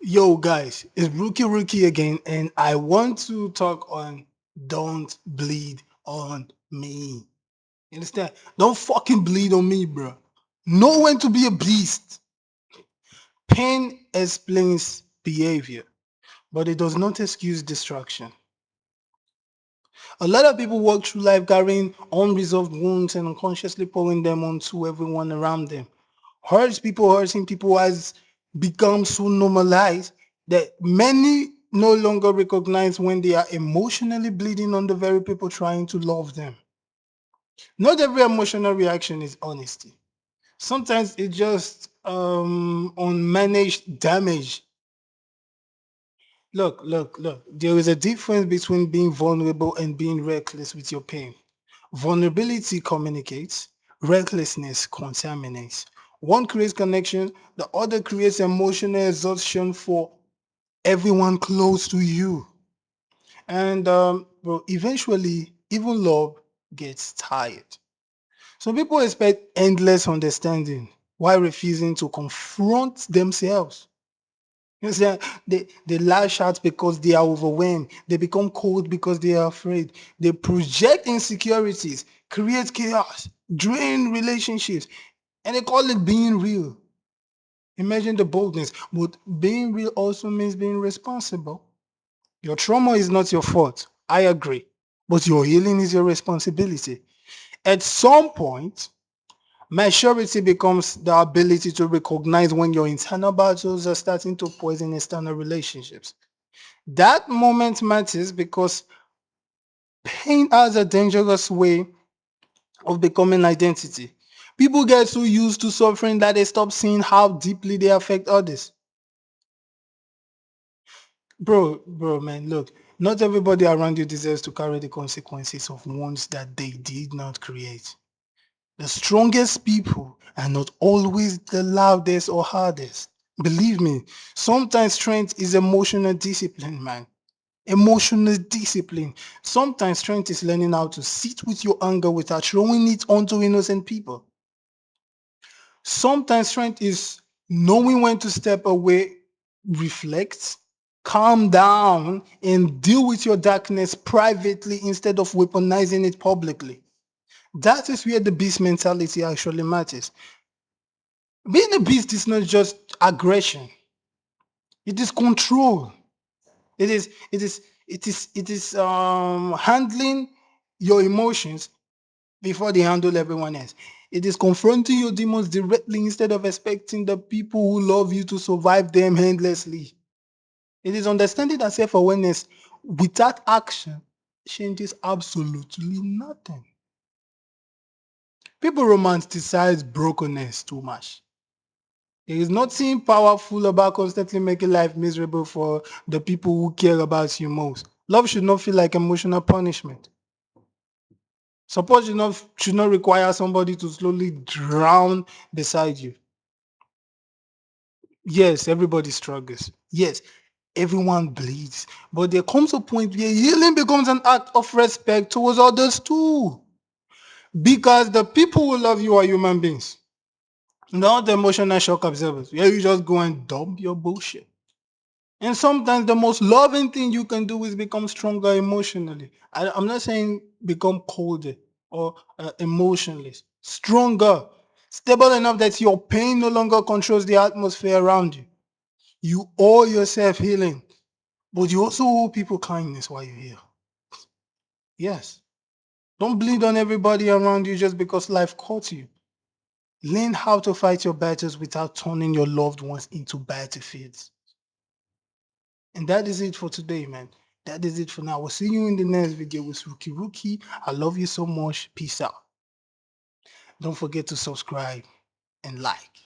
Yo, guys, it's Rukky again, and I want to talk on don't bleed on me. You understand? Don't fucking bleed on me, bro. Know when to be a beast. Pain explains behavior, but it does not excuse destruction. A lot of people walk through life carrying unresolved wounds and unconsciously pouring them onto everyone around them. Hurting people has become so normalized that many no longer recognize when they are emotionally bleeding on the very people trying to love them. Not every emotional reaction is honesty. Sometimes it's just unmanaged damage. Look. There is a difference between being vulnerable and being reckless with your pain. Vulnerability communicates, recklessness contaminates. One creates connection, the other creates emotional exhaustion for everyone close to you. And bro, eventually, even love gets tired. So people expect endless understanding while refusing to confront themselves. You see, they lash out because they are overwhelmed. They become cold because they are afraid. They project insecurities, create chaos, drain relationships, and they call it being real. Imagine the boldness. But being real also means being responsible. Your trauma is not your fault. I agree. But your healing is your responsibility. At some point, maturity becomes the ability to recognize when your internal battles are starting to poison external relationships. That moment matters because pain has a dangerous way of becoming identity. People get so used to suffering that they stop seeing how deeply they affect others. Bro, man, look, not everybody around you deserves to carry the consequences of wounds that they did not create. The strongest people are not always the loudest or hardest. Believe me, sometimes strength is emotional discipline, man. Emotional discipline. Sometimes strength is learning how to sit with your anger without throwing it onto innocent people. Sometimes strength is knowing when to step away, reflect, calm down, and deal with your darkness privately instead of weaponizing it publicly. That is where the beast mentality actually matters. Being a beast is not just aggression, it is control. It is handling your emotions before they handle everyone else. It is confronting your demons directly instead of expecting the people who love you to survive them endlessly. It is understanding that self-awareness without action changes absolutely nothing. People romanticize brokenness too much. There is nothing powerful about constantly making life miserable for the people who care about you most. Love should not feel like emotional punishment. Support should not require somebody to slowly drown beside you. Yes, everybody struggles. Yes, everyone bleeds. But there comes a point where healing becomes an act of respect towards others too. Because the people who love you are human beings, not the emotional shock absorbers. Where you just go and dump your bullshit. And sometimes the most loving thing you can do is become stronger emotionally. I'm not saying become colder or emotionless. Stronger. Stable enough that your pain no longer controls the atmosphere around you. You owe yourself healing, but you also owe people kindness while you heal. Yes. Don't bleed on everybody around you just because life caught you. Learn how to fight your battles without turning your loved ones into battlefields. And that is it for today, man. That is it for now. We'll see you in the next video with Rukky Rhuky. I love you so much. Peace out. Don't forget to subscribe and like.